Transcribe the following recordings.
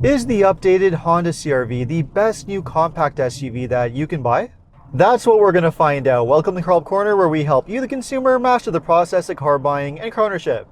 Is the updated Honda CR-V the best new compact SUV that you can buy? That's what we're going to find out. Welcome to Car Help Corner, where we help you, the consumer, master the process of car buying and car ownership.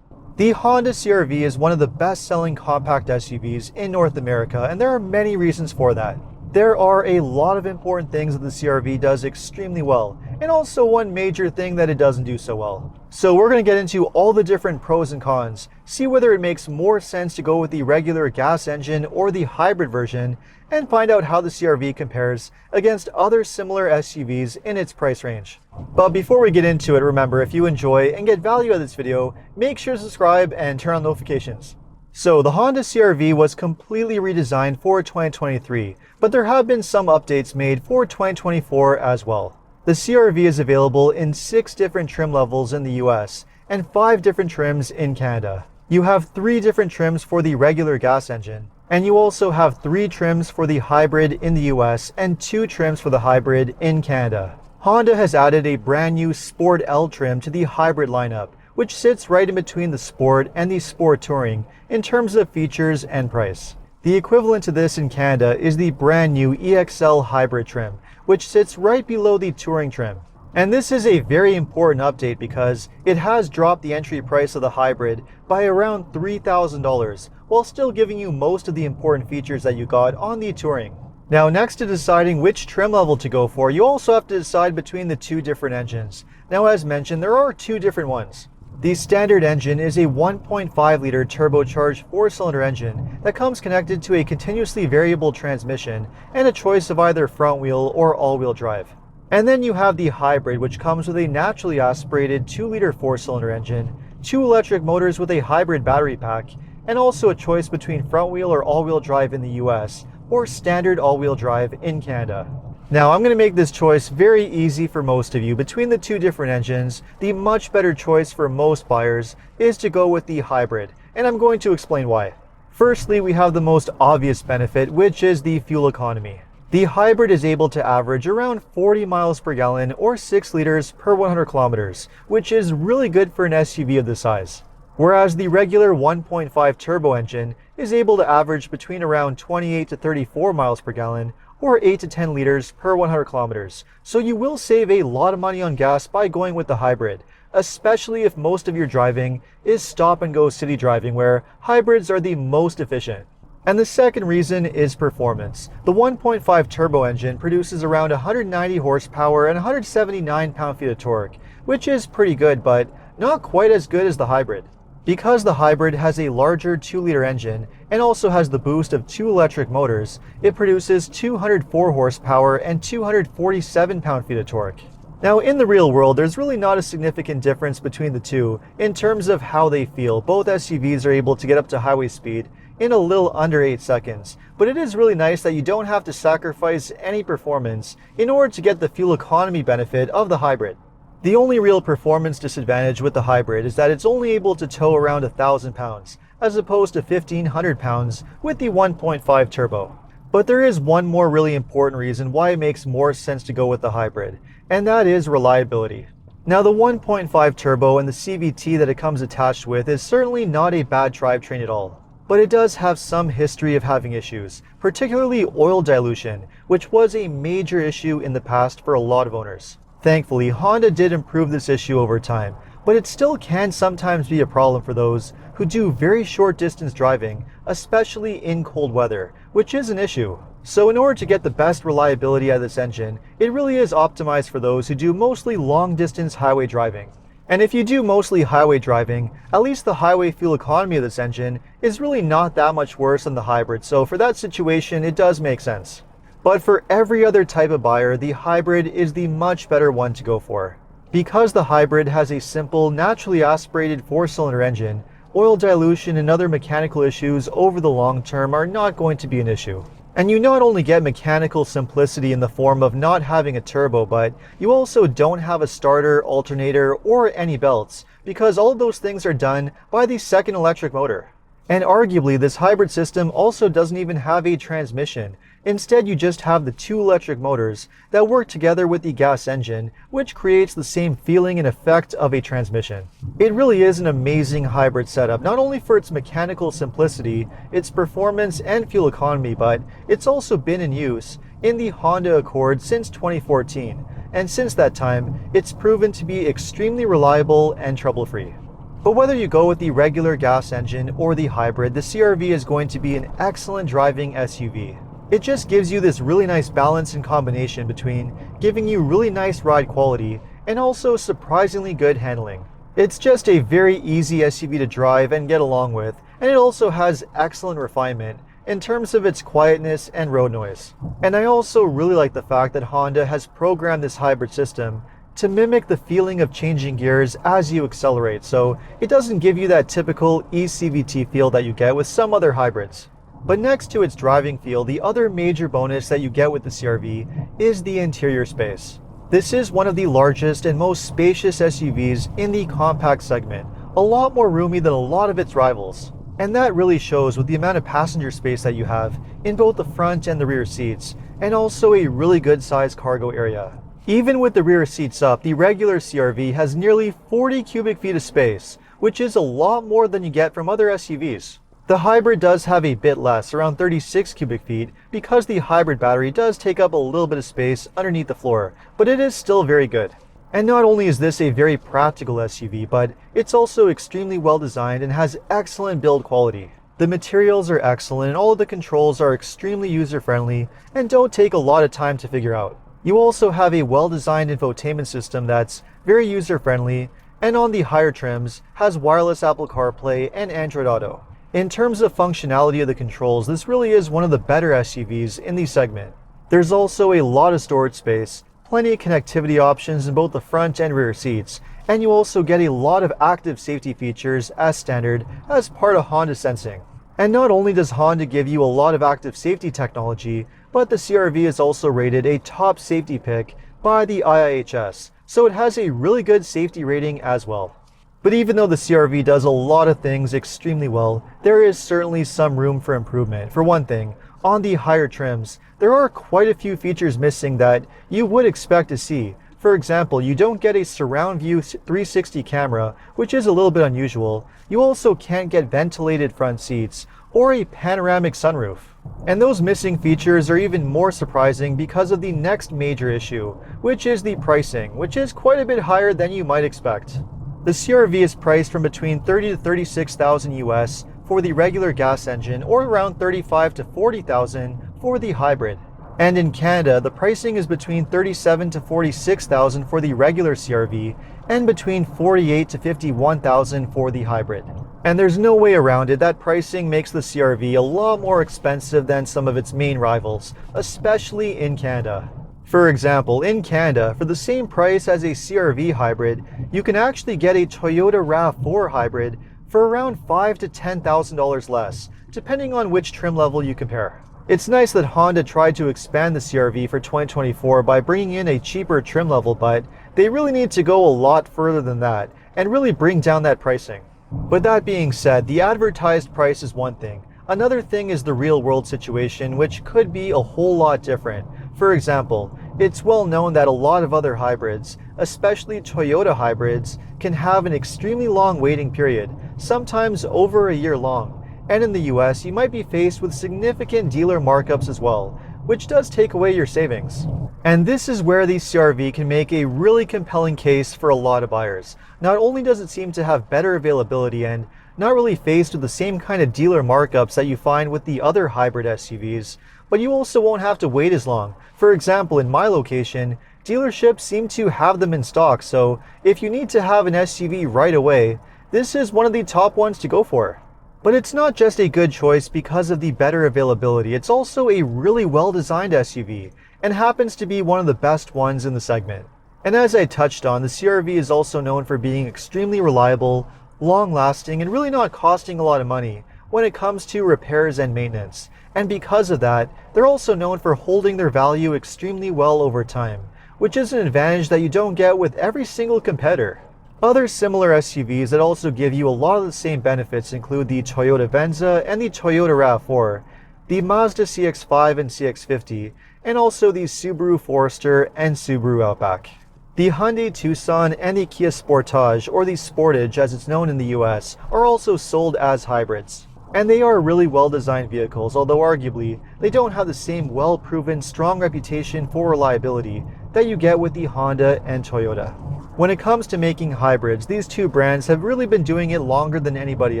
The Honda CR-V is one of the best-selling compact SUVs in North America, and there are many reasons for that. There are a lot of important things that the CR-V does extremely well, and also one major thing that it doesn't do so well. So we're going to get into all the different pros and cons, see whether it makes more sense to go with the regular gas engine or the hybrid version, and find out how the CR-V compares against other similar SUVs in its price range. But before we get into it, remember, if you enjoy and get value out of this video, make sure to subscribe and turn on notifications. So the Honda CR-V was completely redesigned for 2023, but there have been some updates made for 2024 as well. The CR-V is available in 6 different trim levels in the US and 5 different trims in Canada. You have 3 different trims for the regular gas engine, and you also have 3 trims for the hybrid in the US and 2 trims for the hybrid in Canada. Honda has added a brand new Sport L trim to the hybrid lineup, which sits right in between the Sport and the Sport Touring in terms of features and price. The equivalent to this in Canada is the brand new EXL hybrid trim, which sits right below the Touring trim. And this is a very important update because it has dropped the entry price of the hybrid by around $3,000, while still giving you most of the important features that you got on the Touring. Now, next to deciding which trim level to go for, you also have to decide between the 2 different engines. Now, as mentioned, there are 2 different ones. The standard engine is a 1.5-liter turbocharged 4-cylinder engine that comes connected to a continuously variable transmission and a choice of either front-wheel or all-wheel drive. And then you have the hybrid, which comes with a naturally aspirated 2-liter 4-cylinder engine, 2 electric motors with a hybrid battery pack, and also a choice between front-wheel or all-wheel drive in the US or standard all-wheel drive in Canada. Now, I'm going to make this choice very easy for most of you. Between the 2 different engines, the much better choice for most buyers is to go with the hybrid, and I'm going to explain why. Firstly, we have the most obvious benefit, which is the fuel economy. The hybrid is able to average around 40 miles per gallon or 6 liters per 100 kilometers, which is really good for an SUV of this size. Whereas the regular 1.5 turbo engine is able to average between around 28 to 34 miles per gallon or 8 to 10 liters per 100 kilometers. So you will save a lot of money on gas by going with the hybrid, especially if most of your driving is stop and go city driving, where hybrids are the most efficient. And the second reason is performance. The 1.5 turbo engine produces around 190 horsepower and 179 pound-feet of torque, which is pretty good, but not quite as good as the hybrid. Because the hybrid has a larger 2-liter engine and also has the boost of 2 electric motors, it produces 204 horsepower and 247 pound-feet of torque. Now, in the real world, there's really not a significant difference between the 2 in terms of how they feel. Both SUVs are able to get up to highway speed in a little under 8 seconds, but it is really nice that you don't have to sacrifice any performance in order to get the fuel economy benefit of the hybrid. The only real performance disadvantage with the hybrid is that it's only able to tow around 1,000 pounds, as opposed to 1,500 pounds with the 1.5 turbo. But there is one more really important reason why it makes more sense to go with the hybrid, and that is reliability. Now, the 1.5 turbo and the CVT that it comes attached with is certainly not a bad drivetrain at all, but it does have some history of having issues, particularly oil dilution, which was a major issue in the past for a lot of owners. Thankfully, Honda did improve this issue over time, but it still can sometimes be a problem for those who do very short distance driving, especially in cold weather, which is an issue. So in order to get the best reliability out of this engine, it really is optimized for those who do mostly long distance highway driving. And if you do mostly highway driving, at least the highway fuel economy of this engine is really not that much worse than the hybrid, so for that situation it does make sense. But for every other type of buyer, the hybrid is the much better one to go for. Because the hybrid has a simple, naturally aspirated 4-cylinder engine, oil dilution and other mechanical issues over the long term are not going to be an issue. And you not only get mechanical simplicity in the form of not having a turbo, but you also don't have a starter, alternator, or any belts, because all of those things are done by the second electric motor. And arguably, this hybrid system also doesn't even have a transmission. Instead, you just have the two electric motors that work together with the gas engine, which creates the same feeling and effect of a transmission. It really is an amazing hybrid setup, not only for its mechanical simplicity, its performance and fuel economy, but it's also been in use in the Honda Accord since 2014. And since that time, it's proven to be extremely reliable and trouble-free. But whether you go with the regular gas engine or the hybrid, the CR-V is going to be an excellent driving SUV. It just gives you this really nice balance and combination between giving you really nice ride quality and also surprisingly good handling. It's just a very easy SUV to drive and get along with, and it also has excellent refinement in terms of its quietness and road noise. And I also really like the fact that Honda has programmed this hybrid system to mimic the feeling of changing gears as you accelerate, so it doesn't give you that typical eCVT feel that you get with some other hybrids. But next to its driving feel, the other major bonus that you get with the CR-V is the interior space. This is one of the largest and most spacious SUVs in the compact segment, a lot more roomy than a lot of its rivals. And that really shows with the amount of passenger space that you have in both the front and the rear seats, and also a really good sized cargo area. Even with the rear seats up, the regular CR-V has nearly 40 cubic feet of space, which is a lot more than you get from other SUVs. The hybrid does have a bit less, around 36 cubic feet, because the hybrid battery does take up a little bit of space underneath the floor, but it is still very good. And not only is this a very practical SUV, but it's also extremely well designed and has excellent build quality. The materials are excellent and all of the controls are extremely user-friendly and don't take a lot of time to figure out. You also have a well-designed infotainment system that's very user-friendly, and on the higher trims has wireless Apple CarPlay and Android Auto. In terms of functionality of the controls, this really is one of the better SUVs in the segment. There's also a lot of storage space, plenty of connectivity options in both the front and rear seats, and you also get a lot of active safety features as standard as part of Honda Sensing. And not only does Honda give you a lot of active safety technology, but the CR-V is also rated a top safety pick by the IIHS, so it has a really good safety rating as well. But even though the CR-V does a lot of things extremely well, there is certainly some room for improvement. For one thing, on the higher trims, there are quite a few features missing that you would expect to see. For example, you don't get a surround view 360 camera, which is a little bit unusual. You also can't get ventilated front seats or a panoramic sunroof. And those missing features are even more surprising because of the next major issue, which is the pricing, which is quite a bit higher than you might expect. The CR-V is priced from between $30,000 to $36,000 US for the regular gas engine, or around $35,000 to $40,000 for the hybrid. And in Canada, the pricing is between $37,000 to $46,000 for the regular CR-V and between $48,000 to $51,000 for the hybrid. And there's no way around it, that pricing makes the CR-V a lot more expensive than some of its main rivals, especially in Canada. For example, in Canada, for the same price as a CR-V hybrid, you can actually get a Toyota RAV4 Hybrid for around $5,000 to $10,000 less, depending on which trim level you compare. It's nice that Honda tried to expand the CR-V for 2024 by bringing in a cheaper trim level, but they really need to go a lot further than that and really bring down that pricing. But that being said, the advertised price is one thing. Another thing is the real-world situation, which could be a whole lot different. For example, it's well known that a lot of other hybrids, especially Toyota hybrids, can have an extremely long waiting period, sometimes over a year long. And in the US, you might be faced with significant dealer markups as well, which does take away your savings. And this is where the CR-V can make a really compelling case for a lot of buyers. Not only does it seem to have better availability and not really faced with the same kind of dealer markups that you find with the other hybrid SUVs, but you also won't have to wait as long. For example, in my location, dealerships seem to have them in stock, so if you need to have an SUV right away, this is one of the top ones to go for. But it's not just a good choice because of the better availability, it's also a really well-designed SUV, and happens to be one of the best ones in the segment. And as I touched on, the CR-V is also known for being extremely reliable, long-lasting, and really not costing a lot of money when it comes to repairs and maintenance. And because of that, they're also known for holding their value extremely well over time, which is an advantage that you don't get with every single competitor. Other similar SUVs that also give you a lot of the same benefits include the Toyota Venza and the Toyota RAV4, the Mazda CX-5 and CX-50, and also the Subaru Forester and Subaru Outback. The Hyundai Tucson and the Kia Sportage, or the Sportage as it's known in the US, are also sold as hybrids. And they are really well-designed vehicles, although arguably, they don't have the same well-proven, strong reputation for reliability that you get with the Honda and Toyota. When it comes to making hybrids, these two brands have really been doing it longer than anybody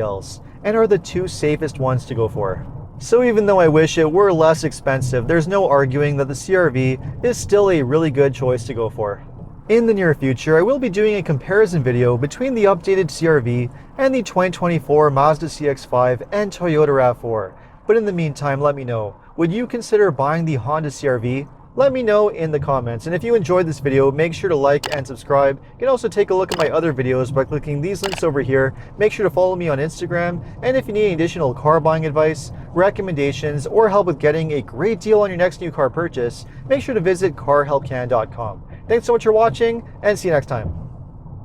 else, and are the two safest ones to go for. So even though I wish it were less expensive, there's no arguing that the CR-V is still a really good choice to go for. In the near future, I will be doing a comparison video between the updated CR-V and the 2024 Mazda CX-5 and Toyota RAV4. But in the meantime, let me know, would you consider buying the Honda CR-V? Let me know in the comments. And if you enjoyed this video, make sure to like and subscribe. You can also take a look at my other videos by clicking these links over here. Make sure to follow me on Instagram. And if you need additional car buying advice, recommendations, or help with getting a great deal on your next new car purchase, make sure to visit carhelpcan.com. Thanks so much for watching, and see you next time.